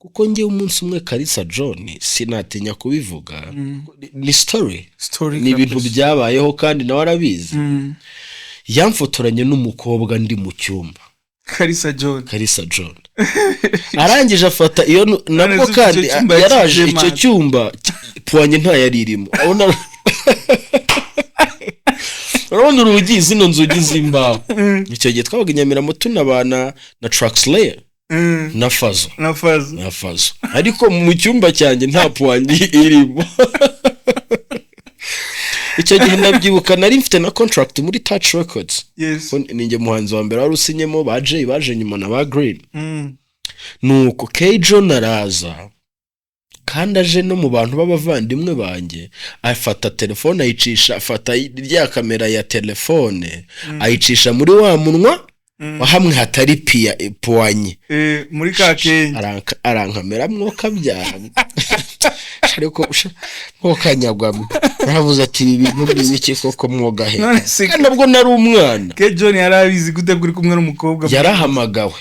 kuko ngiye umunsi umwe Kalisa John sinatinya kubivuga ni story ni ibintu byabayeho kandi nawe arabizi yamfotoranye n'umukobwa ndi mu cyumba Kalisa John arangije afata iyo nabwo kandi yaraje icyo cyumba puanye nta yaririmo abona urabona urugi zino nzugi z'imbaho icyo gihe twabaga Nyamiramo tunabana na Traxler na Fazo ariko mu cyumba cyanjye nta puanye irimo icyo gihe ndabyibuka nari mfite na contract muri Touch Records ninjye muhanzi wa mbere wari usinyemo baje nyuma na ba Green nuko Kjo naraza kandi aje no mu bantu b'abavandimwe banjye afata telefone ayicisha afata rya kamera ya telefone ayicisha muri wa munwa wahamwe hatari puanye muri ka Kenya arankamera mwoka byara ariko mukanyagwamo navuze ati ibi bintu biziki koko mwoga he nabwo nari umwana Kjo yarabizi gute kuri kumwe n'umukobwa yarahamagawe